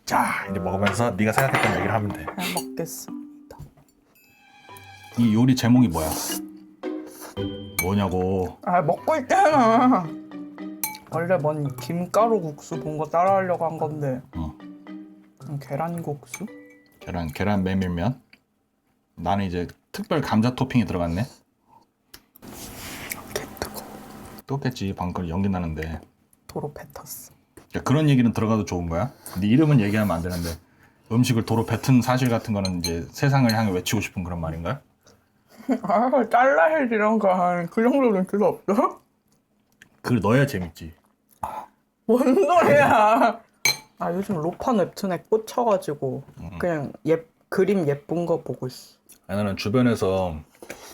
자, 이제 먹으면서 네가 생각했던 얘기를 하면 돼. 잘 먹겠습니다. 이 요리 제목이 뭐야? 뭐냐고. 아, 먹고 있잖아. 원래 뭔 김가루 국수 본 거 따라하려고 한 건데. 계란 국수? 계란 메밀면. 나는 이제 특별 감자 토핑이 들어갔네. 개 뜨거. 똑겠지. 방금 연기 나는데. 도로 뱉었어. 야, 그런 얘기는 들어가도 좋은 거야? 네 이름은 얘기하면 안 되는데 음식을 도로 뱉은 사실 같은 거는 이제 세상을 향해 외치고 싶은 그런 말인가요? 아, 잘라야지 이런 거. 그 정도는 필요 없어? 그걸 넣어야 재밌지. 뭔 소리야. 아, 요즘 로판 웹툰에 꽂혀가지고 그냥 그림 예쁜 거 보고 있어. 나는 주변에서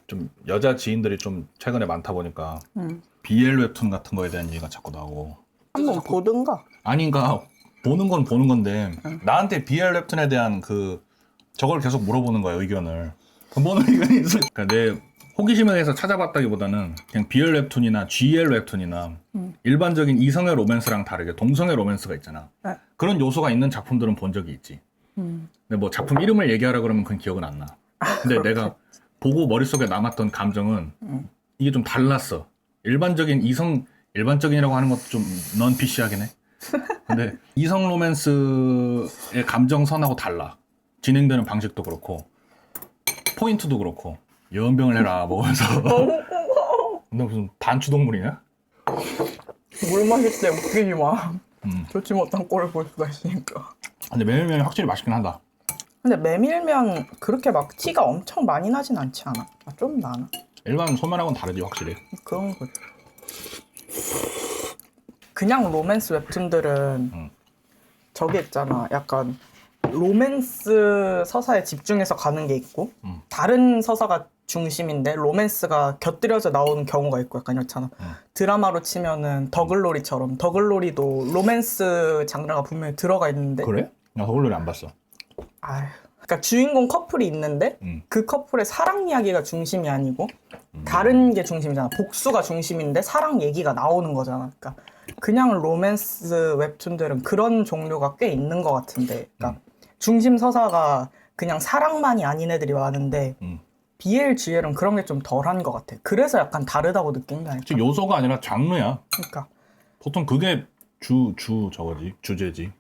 좀 여자 지인들이 좀 최근에 많다 보니까 BL 웹툰 같은 거에 대한 얘기가 자꾸 나오고. 한번 보든가. 아닌가 보는 건 보는 건데 나한테 BL 웹툰에 대한 저걸 계속 물어보는 거야, 의견을. 뭔 의견이 있어? 그러니까 내 호기심에 의해서 찾아봤다기보다는 그냥 BL 웹툰이나 GL 웹툰이나 일반적인 이성의 로맨스랑 다르게 동성의 로맨스가 있잖아. 네. 그런 요소가 있는 작품들은 본 적이 있지. 근데 뭐 작품 이름을 얘기하라 그러면 그건 기억은 안 나. 근데 내가 보고 머릿속에 남았던 감정은 이게 좀 달랐어. 일반적인이라고 하는 것도 좀 넌 PC하긴 해. 근데 이성 로맨스의 감정선하고 달라. 진행되는 방식도 그렇고 포인트도 그렇고. 연병을 해라 먹으면서. 너 무슨 반추동물이냐? 물 마실 때 웃기지 마. 좋지 못한 꼴을 볼 수가 있으니까. 근데 메밀면이 확실히 맛있긴 하다. 근데 메밀면 그렇게 막 티가 엄청 많이 나진 않지 않아? 아, 좀 나나? 일반 소면하고는 다르지 확실히. 그런 거지. 그냥 로맨스 웹툰들은 저기 있잖아. 약간 로맨스 서사에 집중해서 가는 게 있고 다른 서사가 중심인데 로맨스가 곁들여져 나오는 경우가 있고 약간 이렇잖아. 드라마로 치면은 더글로리처럼 더글로리도 로맨스 장르가 분명히 들어가 있는데 그래? 나 더글로리 안 봤어. 아휴. 그러니까 주인공 커플이 있는데 그 커플의 사랑 이야기가 중심이 아니고 다른 게 중심이잖아. 복수가 중심인데 사랑 얘기가 나오는 거잖아. 그러니까 그냥 로맨스 웹툰들은 그런 종류가 꽤 있는 것 같은데 그러니까 중심 서사가 그냥 사랑만이 아닌 애들이 많은데 BL, GL은 그런 게 좀 덜한 것 같아. 그래서 약간 다르다고 느낀 게 아닐까? 요소가 아니라 장르야. 그러니까. 보통 그게 저거지. 주제지.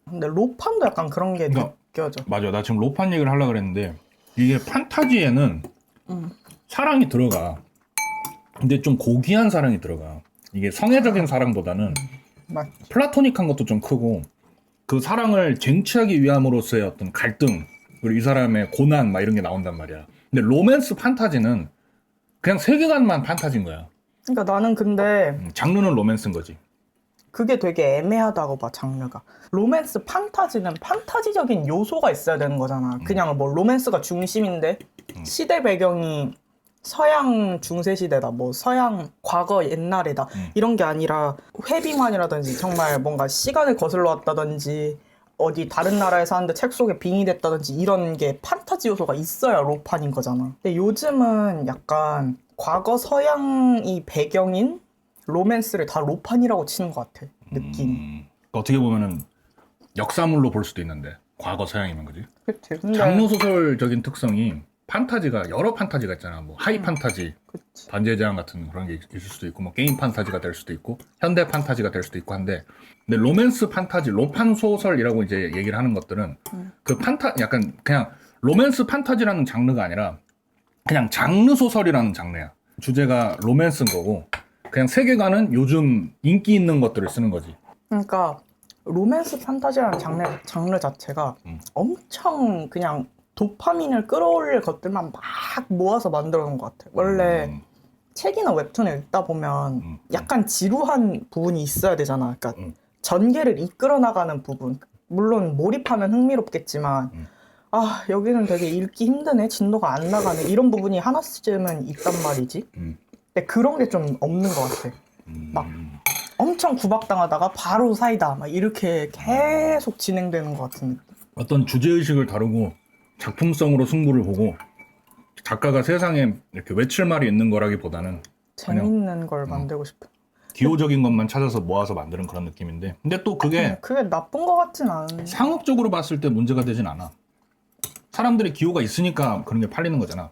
근데 로판도 약간 그런 게 그러니까 느껴져. 맞아. 나 지금 로판 얘기를 하려고 그랬는데 이게 판타지에는 사랑이 들어가. 근데 좀 고귀한 사랑이 들어가. 이게 성애적인 사랑보다는 맞지. 플라토닉한 것도 좀 크고 그 사랑을 쟁취하기 위함으로써의 어떤 갈등 그리고 이 사람의 고난 막 이런 게 나온단 말이야. 근데 로맨스 판타지는 그냥 세계관만 판타지인 거야. 그러니까 나는 근데 장르는 로맨스인 거지. 그게 되게 애매하다고 봐, 장르가. 로맨스 판타지는 판타지적인 요소가 있어야 되는 거잖아. 그냥 뭐 로맨스가 중심인데 시대 배경이 서양 중세시대다, 뭐 서양 과거 옛날이다 이런 게 아니라 회빙환이라든지 정말 뭔가 시간을 거슬러 왔다든지 어디 다른 나라에 사는데 책 속에 빙의됐다든지 이런 게 판타지 요소가 있어야 로판인 거잖아. 근데 요즘은 약간 과거 서양이 배경인 로맨스를 다 로판이라고 치는 것 같아, 느낌이. 어떻게 보면은 역사물로 볼 수도 있는데 과거 서양이면 그지? 그치. 근데 장르 소설적인 특성이 판타지가 여러 판타지가 있잖아. 뭐 하이 판타지, 그치. 반지의 제왕 같은 그런 게 있을 수도 있고, 뭐 게임 판타지가 될 수도 있고, 현대 판타지가 될 수도 있고 한데, 근데 로맨스 판타지, 로판 소설이라고 이제 얘기를 하는 것들은 그 약간 그냥 로맨스 판타지라는 장르가 아니라 그냥 장르 소설이라는 장르야. 주제가 로맨스인 거고, 그냥 세계관은 요즘 인기 있는 것들을 쓰는 거지. 그러니까 로맨스 판타지라는 장르 자체가 엄청 그냥 도파민을 끌어올릴 것들만 막 모아서 만들어 놓은 것 같아. 원래 책이나 웹툰을 읽다 보면 약간 지루한 부분이 있어야 되잖아. 그러니까 전개를 이끌어 나가는 부분. 물론 몰입하면 흥미롭겠지만 아, 여기는 되게 읽기 힘드네. 진도가 안 나가네. 이런 부분이 하나쯤은 있단 말이지. 근데 그런 게 좀 없는 것 같아. 막 엄청 구박당하다가 바로 사이다. 막 이렇게 계속 진행되는 것 같은 느낌. 어떤 주제의식을 다루고 작품성으로 승부를 보고 작가가 세상에 이렇게 외칠 말이 있는 거라기보다는 재밌는 걸 만들고 싶어. 기호적인 것만 찾아서 모아서 만드는 그런 느낌인데 근데 또 그게 그게 나쁜 거 같진 않은데. 상업적으로 봤을 때 문제가 되진 않아. 사람들의 기호가 있으니까 그런 게 팔리는 거잖아.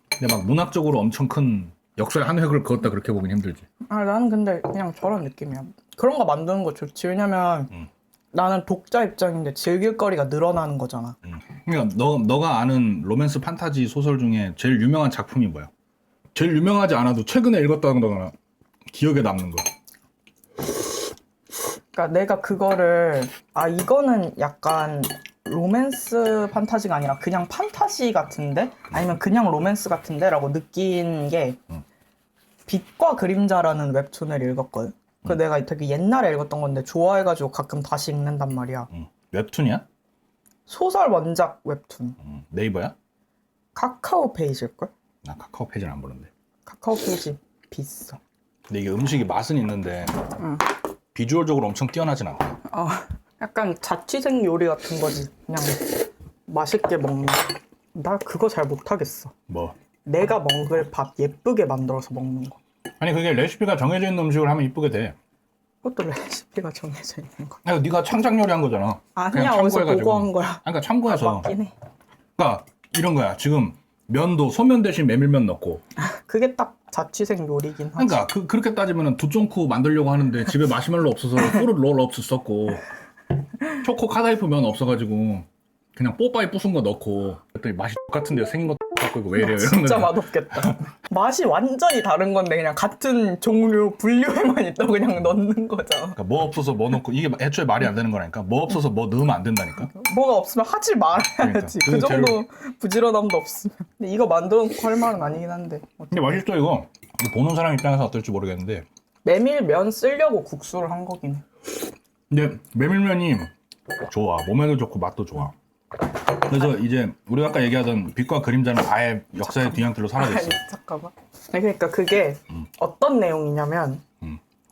근데 막 문학적으로 엄청 큰 역사의 한 획을 그었다 그렇게 보긴 힘들지. 아, 나는 근데 그냥 저런 느낌이야. 그런 거 만드는 거 좋지. 왜냐면 나는 독자 입장인데 즐길 거리가 늘어나는 거잖아. 그러니까 너가 아는 로맨스 판타지 소설 중에 제일 유명한 작품이 뭐야? 제일 유명하지 않아도 최근에 읽었다거나 기억에 남는 거. 그러니까 내가 그거를 이거는 약간 로맨스 판타지가 아니라 그냥 판타지 같은데? 아니면 그냥 로맨스 같은데? 라고 느낀 게 빛과 그림자라는 웹툰을 읽었거든. 그 내가 되게 옛날에 읽었던 건데 좋아해가지고 가끔 다시 읽는단 말이야. 웹툰이야? 소설 원작 웹툰. 네이버야? 카카오 페이지일걸? 나 카카오 페이지는 안 보는데. 카카오 페이지 비싸. 근데 이게 음식이 맛은 있는데 비주얼적으로 엄청 뛰어나진 않아. 약간 자취생 요리 같은 거지. 그냥 맛있게 먹는. 나 그거 잘 못하겠어. 뭐? 내가 먹을 밥 예쁘게 만들어서 먹는 거. 아니 그게 레시피가 정해져 있는 음식을 하면 이쁘게 돼. 그것도 레시피가 정해져 있는 거. 아니, 네가 창작 요리한 거잖아. 아니야, 그냥 어디서 참고해가지고. 보고 한 거야. 그러니까 참고해서. 맞긴 해. 그러니까 이런 거야. 지금 면도 소면 대신 메밀면 넣고. 그게 딱 자취생 요리긴 하지. 그러니까 그렇게 따지면은 두쫑쿠 만들려고 하는데 집에 마시멜로 없어서 프루트 롤업스 썼고 초코 카다이프 면 없어가지고 그냥 뽀빠이 부순 거 넣고 그랬더니 맛이 똑같은데 생긴 거 갖고 이거 왜 이래요? 이런 진짜 거잖아. 맛없겠다. 맛이 완전히 다른 건데 그냥 같은 종류 분류에만 있다고 그냥 넣는 거잖아. 그러니까 뭐 없어서 뭐 넣고 이게 애초에 말이 안 되는 거라니까. 뭐 없어서 뭐 넣으면 안 된다니까. 뭐가 없으면 하지 말아야지. 그러니까. 그 정도 부지런함도 없으면. 근데 이거 만들어놓고 할 말은 아니긴 한데. 근데 맛있어 이거. 이거 보는 사람 입장에서 어떨지 모르겠는데 메밀면 쓰려고 국수를 한 거긴 해. 근데 메밀면이 좋아. 몸에도 좋고 맛도 좋아. 그래서 이제 우리가 아까 얘기하던 빛과 그림자는 아예 역사의 뒤향길로 사라졌어. 아니, 잠깐만. 아니, 그러니까 그게 어떤 내용이냐면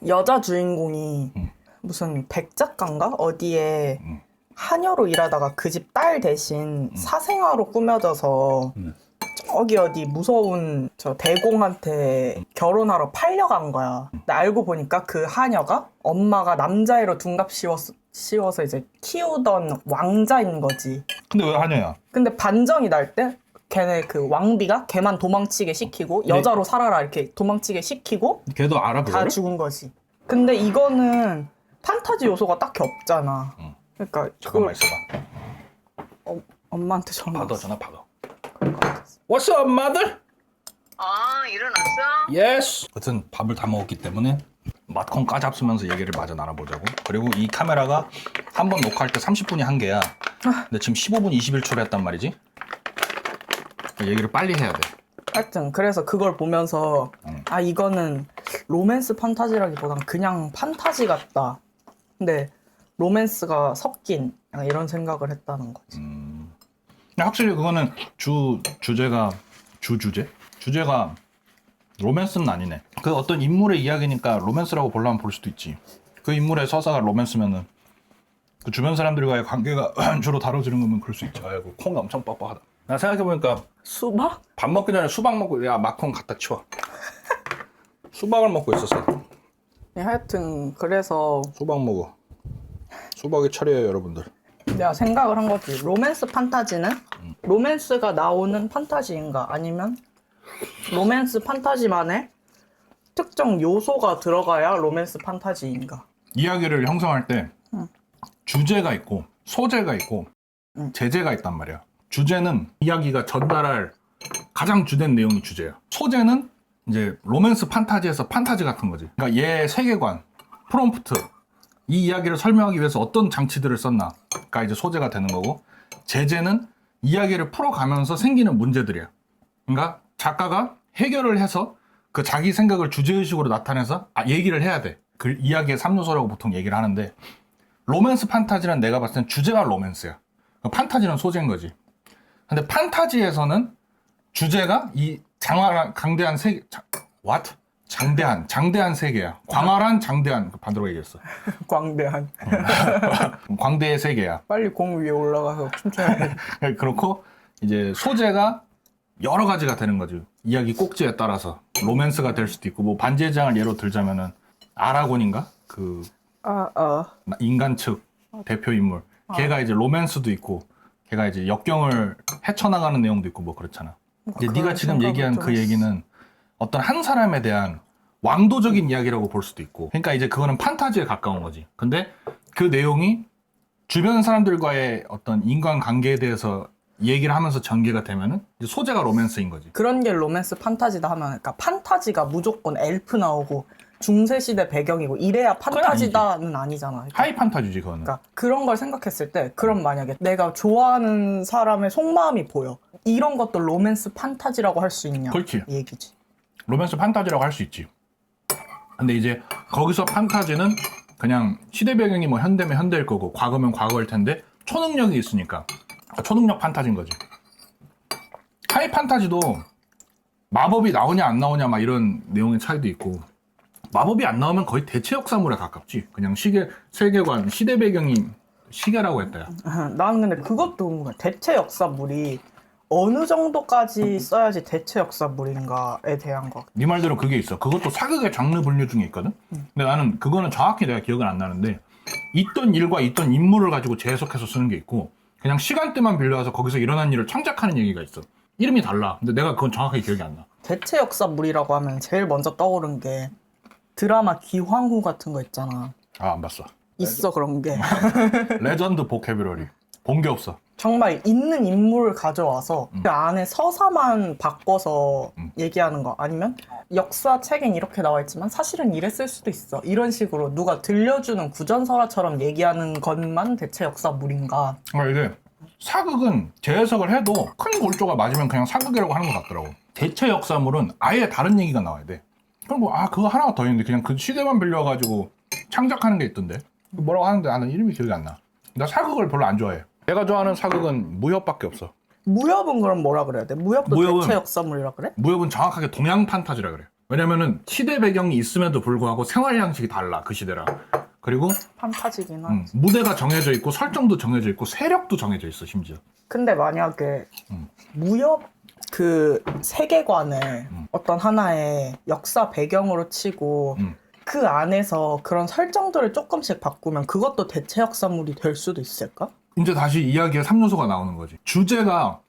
여자 주인공이 무슨 백작가인가? 어디에 하녀로 일하다가 그 집 딸 대신 사생아로 꾸며져서 저기 어디 무서운 저 대공한테 결혼하러 팔려간 거야. 근데 알고 보니까 그 하녀가 엄마가 남자애로 둔갑 씌워서 이제 키우던 왕자인 거지. 근데 왜 하냐야? 근데 반전이 날 때 걔네 그 왕비가 걔만 도망치게 시키고 여자로 살아라 이렇게 도망치게 시키고 걔도 알아 다 그거를? 죽은 거지. 근데 이거는 판타지 요소가 딱히 없잖아. 그러니까 잠깐만 있어봐. 엄마한테 전화 받아 왔어. 전화 받아. What's up, mother? 일어났어? Yes. 여튼 밥을 다 먹었기 때문에 맛콩 까잡으면서 얘기를 마저 나눠보자고. 그리고 이 카메라가 한 번 녹화할 때 30분이 한계야. 근데 지금 15분 21초를 했단 말이지. 얘기를 빨리 해야 돼. 하여튼 그래서 그걸 보면서 이거는 로맨스 판타지라기보단 그냥 판타지 같다. 근데 로맨스가 섞인 약간 이런 생각을 했다는 거지. 근데 확실히 그거는 주제가 로맨스는 아니네. 그 어떤 인물의 이야기니까 로맨스라고 보려면 볼 수도 있지. 그 인물의 서사가 로맨스면은 그 주변 사람들과의 관계가 주로 다뤄지는 거면 그럴 수 있지. 아이고 콩이 엄청 뻑뻑하다. 나 생각해보니까 수박? 밥 먹기 전에 수박 먹고 야 마콩 갖다 치워. 수박을 먹고 있었어. 네, 하여튼 그래서 수박 먹어. 수박의 차례예요 여러분들. 내가 생각을 한 거지. 로맨스 판타지는 로맨스가 나오는 판타지인가? 아니면 로맨스 판타지만의 특정 요소가 들어가야 로맨스 판타지인가? 이야기를 형성할 때 주제가 있고 소재가 있고 제재가 있단 말이야. 주제는 이야기가 전달할 가장 주된 내용이 주제야. 소재는 이제 로맨스 판타지에서 판타지 같은 거지. 그러니까 얘 세계관, 프롬프트, 이 이야기를 설명하기 위해서 어떤 장치들을 썼나가 이제 소재가 되는 거고, 제재는 이야기를 풀어가면서 생기는 문제들이야. 그러니까 작가가 해결을 해서 그 자기 생각을 주제의식으로 나타내서 얘기를 해야 돼. 그 이야기의 3요소라고 보통 얘기를 하는데, 로맨스 판타지는 내가 봤을 땐 주제가 로맨스야. 판타지는 소재인 거지. 근데 판타지에서는 주제가 이 강대한 세계, 장대한 세계야. 광활한 장대한, 반대로 얘기했어. 광대한. 광대의 세계야. 빨리 공 위에 올라가서 춤춰야 돼. 그렇고 이제 소재가 여러 가지가 되는 거죠. 이야기 꼭지에 따라서 로맨스가 될 수도 있고, 뭐 반지의 제왕을 예로 들자면은 아라곤인가? 그 어. 인간 측 대표 인물. 걔가 이제 로맨스도 있고, 걔가 이제 역경을 헤쳐나가는 내용도 있고 뭐 그렇잖아. 이제 네가 지금 얘기한 그 얘기는 어떤 한 사람에 대한 왕도적인 이야기라고 볼 수도 있고, 그러니까 이제 그거는 판타지에 가까운 거지. 근데 그 내용이 주변 사람들과의 어떤 인간관계에 대해서 얘기를 하면서 전개가 되면은 이제 소재가 로맨스인 거지. 그런 게 로맨스 판타지다 하면, 그러니까 판타지가 무조건 엘프 나오고 중세시대 배경이고 이래야 판타지다는 아니잖아. 그러니까. 하이 판타지지 그거는. 그러니까 그런 걸 생각했을 때, 그럼 만약에 내가 좋아하는 사람의 속마음이 보여, 이런 것도 로맨스 판타지라고 할 수 있냐? 그렇지. 이 얘기지. 로맨스 판타지라고 할 수 있지. 근데 이제 거기서 판타지는 그냥 시대 배경이 뭐 현대면 현대일 거고 과거면 과거일 텐데 초능력이 있으니까 초능력 판타지인 거지. 하이 판타지도 마법이 나오냐 안 나오냐 막 이런 내용의 차이도 있고, 마법이 안 나오면 거의 대체 역사물에 가깝지. 그냥 세계관, 시대 배경이 시계라고 했다. 야. 나는 근데 그것도 궁금해. 대체 역사물이 어느 정도까지 써야지 대체 역사물인가에 대한 거. 네 말대로 그게 있어. 그것도 사극의 장르 분류 중에 있거든. 근데 나는 그거는 정확히 내가 기억은 안 나는데, 있던 일과 있던 인물을 가지고 재해석해서 쓰는 게 있고, 그냥 시간대만 빌려와서 거기서 일어난 일을 창작하는 얘기가 있어. 이름이 달라. 근데 내가 그건 정확하게 기억이 안 나. 대체 역사물이라고 하면 제일 먼저 떠오른 게 드라마 기황후 같은 거 있잖아. 아, 안 봤어. 있어 그런 게. 레전드 보캐브러리. 본 게 없어. 정말 있는 인물을 가져와서 그 안에 서사만 바꿔서 얘기하는 거, 아니면 역사책엔 이렇게 나와 있지만 사실은 이랬을 수도 있어, 이런 식으로 누가 들려주는 구전설화처럼 얘기하는 것만 대체 역사물인가. 그러니까 이게 사극은 재해석을 해도 큰 골조가 맞으면 그냥 사극이라고 하는 것 같더라고. 대체 역사물은 아예 다른 얘기가 나와야 돼. 그럼 뭐 그거 하나가 더 있는데 그냥 그 시대만 빌려가지고 창작하는 게 있던데. 뭐라고 하는데 나는 이름이 기억이 안 나. 나 사극을 별로 안 좋아해. 내가 좋아하는 사극은 무협밖에 없어. 무협은 그럼 뭐라 그래야 돼? 무협도 무협은- 대체 역사물이라 그래? 무협은 정확하게 동양 판타지라 그래. 왜냐면은 시대 배경이 있음에도 불구하고 생활 양식이 달라, 그 시대랑. 그리고 판타지긴 하지. 무대가 정해져 있고 설정도 정해져 있고 세력도 정해져 있어, 심지어. 근데 만약에 무협 그 세계관을 어떤 하나의 역사 배경으로 치고 그 안에서 그런 설정들을 조금씩 바꾸면 그것도 대체 역사물이 될 수도 있을까? 이제 다시 이야기의 3요소가 나오는 거지. 주제가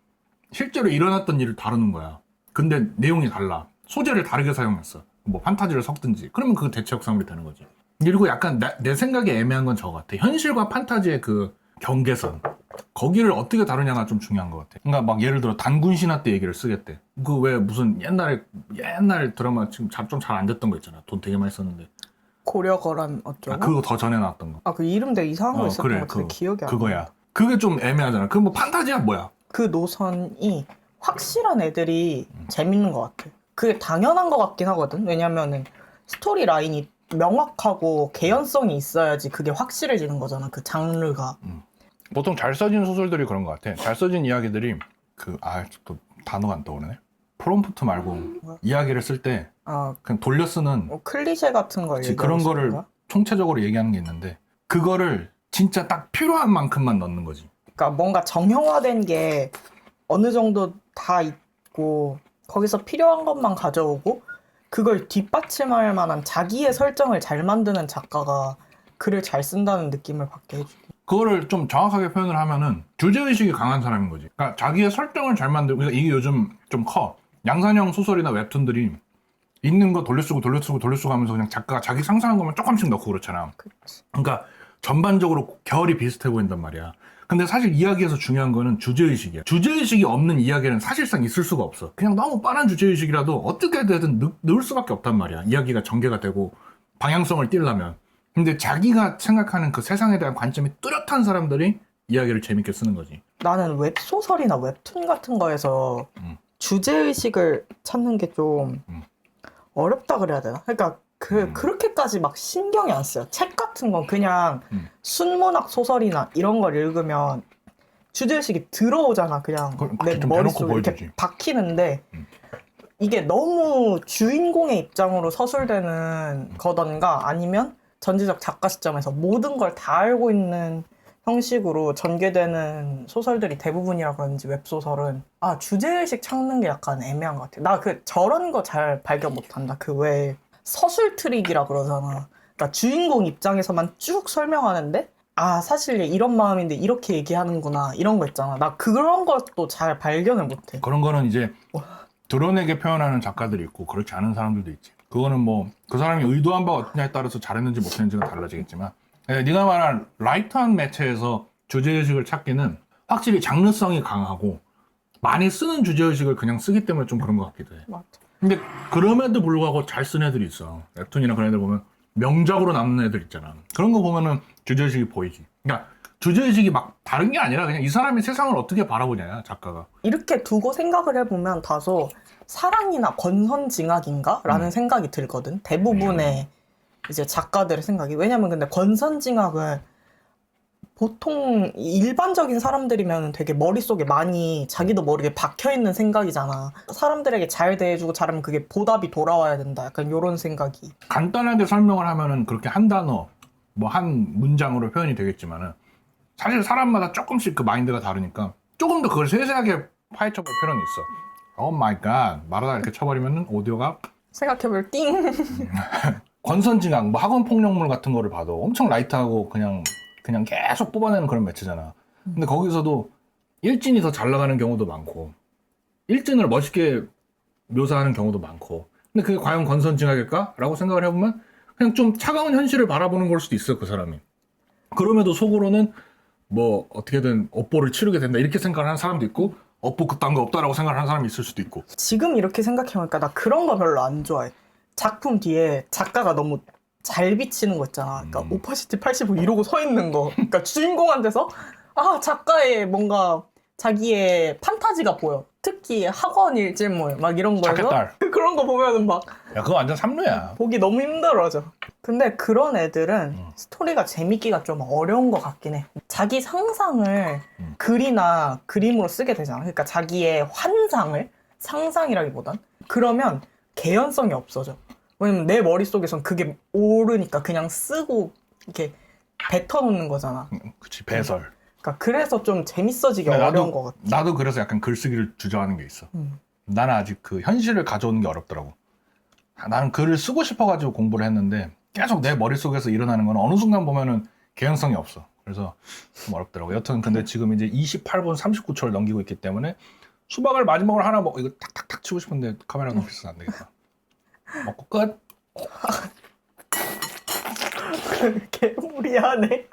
실제로 일어났던 일을 다루는 거야. 근데 내용이 달라. 소재를 다르게 사용했어. 뭐 판타지를 섞든지. 그러면 그거 대체 역사물이 되는 거지. 그리고 약간 내 생각에 애매한 건 저거 같아. 현실과 판타지의 그 경계선. 거기를 어떻게 다루냐가 좀 중요한 것 같아. 그러니까 막 예를 들어 단군 신화 때 얘기를 쓰겠대. 그 왜 무슨 옛날 드라마 지금 좀 잘 안 됐던 거 있잖아. 돈 되게 많이 썼는데. 고려거란 어쩌고? 그거 더 전에 나왔던 거. 그 이름 되게 이상한 거 있었던 그래, 것 같은데 기억이 안 나. 그거야. 그게 좀 애매하잖아. 그 뭐 판타지야 뭐야? 그 노선이 확실한 애들이 재밌는 것 같아. 그게 당연한 것 같긴 하거든. 왜냐면은 스토리 라인이 명확하고 개연성이 있어야지 그게 확실해지는 거잖아, 그 장르가. 보통 잘 써진 소설들이 그런 것 같아. 잘 써진 이야기들이 또 단어가 안 떠오르네. 프롬프트 말고 이야기를 쓸 때 그냥 돌려 쓰는 클리셰 같은 걸 그런 얘기하는 거를 건가? 총체적으로 얘기하는 게 있는데, 그거를 진짜 딱 필요한 만큼만 넣는 거지. 그러니까 뭔가 정형화된 게 어느 정도 다 있고 거기서 필요한 것만 가져오고 그걸 뒷받침할 만한 자기의 설정을 잘 만드는 작가가 글을 잘 쓴다는 느낌을 받게 해주고. 그거를 좀 정확하게 표현을 하면은 주제의식이 강한 사람인 거지. 그러니까 자기의 설정을 잘 만들고, 그러니까 이게 요즘 좀 커. 양산형 소설이나 웹툰들이 있는 거 돌려쓰고 하면서 그냥 작가가 자기 상상한 것만 조금씩 넣고 그렇잖아. 그치. 그러니까 전반적으로 결이 비슷해 보인단 말이야. 근데 사실 이야기에서 중요한 거는 주제의식이야. 주제의식이 없는 이야기는 사실상 있을 수가 없어. 그냥 너무 뻔한 주제의식이라도 어떻게 되든 넣을 수밖에 없단 말이야. 이야기가 전개가 되고 방향성을 띄려면. 근데 자기가 생각하는 그 세상에 대한 관점이 뚜렷한 사람들이 이야기를 재밌게 쓰는 거지. 나는 웹소설이나 웹툰 같은 거에서 주제의식을 찾는 게 좀 어렵다 그래야 되나? 그러니까 그렇게까지 막 신경이 안 써요. 책 같은 건 그냥 순문학 소설이나 이런 걸 읽으면 주제의식이 들어오잖아. 그냥 내 좀 머릿속에 대놓고 이렇게 보여주지. 박히는데 이게 너무 주인공의 입장으로 서술되는 거던가, 아니면 전지적 작가 시점에서 모든 걸 다 알고 있는 형식으로 전개되는 소설들이 대부분이라 그런지 웹소설은 주제의식 찾는 게 약간 애매한 것 같아. 나 저런 거 잘 발견 못한다. 왜 서술 트릭이라 그러잖아. 그러니까 주인공 입장에서만 쭉 설명하는데 아 사실 이런 마음인데 이렇게 얘기하는구나 이런 거 있잖아. 나 그런 것도 잘 발견을 못해. 그런 거는 이제 드러내게 표현하는 작가들이 있고 그렇지 않은 사람들도 있지. 그거는 뭐 그 사람이 의도한 바가 어떠냐에 따라서 잘했는지 못했는지가 달라지겠지만 네가 말한 라이트한 매체에서 주제의식을 찾기는 확실히 장르성이 강하고 많이 쓰는 주제의식을 그냥 쓰기 때문에 좀 그런 것 같기도 해. 맞아. 근데 그럼에도 불구하고 잘 쓴 애들이 있어. 웹툰이나 그런 애들 보면 명작으로 남는 애들 있잖아. 그런 거 보면은 주제의식이 보이지. 그러니까 주제의식이 막 다른 게 아니라 그냥 이 사람이 세상을 어떻게 바라보냐, 작가가. 이렇게 두고 생각을 해보면 다소 사랑이나 권선징악인가? 라는 생각이 들거든. 대부분의 이제 작가들의 생각이. 왜냐면 근데 권선징악은 보통 일반적인 사람들이면 되게 머릿속에 많이 자기도 모르게 박혀있는 생각이잖아. 사람들에게 잘 대해주고 잘하면 그게 보답이 돌아와야 된다. 약간 요런 생각이. 간단하게 설명을 하면은 그렇게 한 단어, 뭐 한 문장으로 표현이 되겠지만은 사실 사람마다 조금씩 그 마인드가 다르니까 조금 더 그걸 세세하게 파헤쳐볼 필요는 있어. 오 마이 갓. 말하다 이렇게 쳐버리면은 오디오가 생각해볼 띵. 권선징악, 뭐 학원 폭력물 같은 거를 봐도 엄청 라이트하고 그냥 계속 뽑아내는 그런 매체잖아. 근데 거기서도 일진이 더 잘 나가는 경우도 많고 일진을 멋있게 묘사하는 경우도 많고 근데 그게 과연 권선징악일까? 라고 생각을 해보면 그냥 좀 차가운 현실을 바라보는 걸 수도 있어 그 사람이. 그럼에도 속으로는 뭐 어떻게든 업보를 치르게 된다 이렇게 생각을 하는 사람도 있고 업보 그딴 거 없다라고 생각을 하는 사람이 있을 수도 있고. 지금 이렇게 생각해보니까 나 그런 거 별로 안 좋아해. 작품 뒤에 작가가 너무 잘 비치는 거 있잖아. 그러니까 오파시티 85 이러고 서 있는 거. 그러니까 주인공한테서 아 작가의 뭔가 자기의 판타지가 보여. 특히 학원 일질물 막 이런 거에서 자켓달. 그런 거 보면은 막 야 그거 완전 삼루야. 보기 너무 힘들어져. 근데 그런 애들은 스토리가 재밌기가 좀 어려운 것 같긴 해. 자기 상상을 글이나 그림으로 쓰게 되잖아. 그러니까 자기의 환상을 상상이라기보단 그러면 개연성이 없어져. 왜냐면 내 머릿속에선 그게 오르니까 그냥 쓰고 이렇게 뱉어놓는 거잖아. 그치 배설. 그러니까 그래서 좀 재밌어지기 근데 어려운 것 같아. 나도 그래서 약간 글쓰기를 주저하는 게 있어. 나는 아직 그 현실을 가져오는 게 어렵더라고. 나는 글을 쓰고 싶어가지고 공부를 했는데 계속 내 머릿속에서 일어나는 건 어느 순간 보면은 개연성이 없어. 그래서 좀 어렵더라고. 여튼 근데 지금 이제 28분 39초를 넘기고 있기 때문에 수박을 마지막으로 하나 먹고 이거 탁탁탁 치고 싶은데 카메라 너무 비싸서 안 되겠다. 먹고 끝. 개무리하네.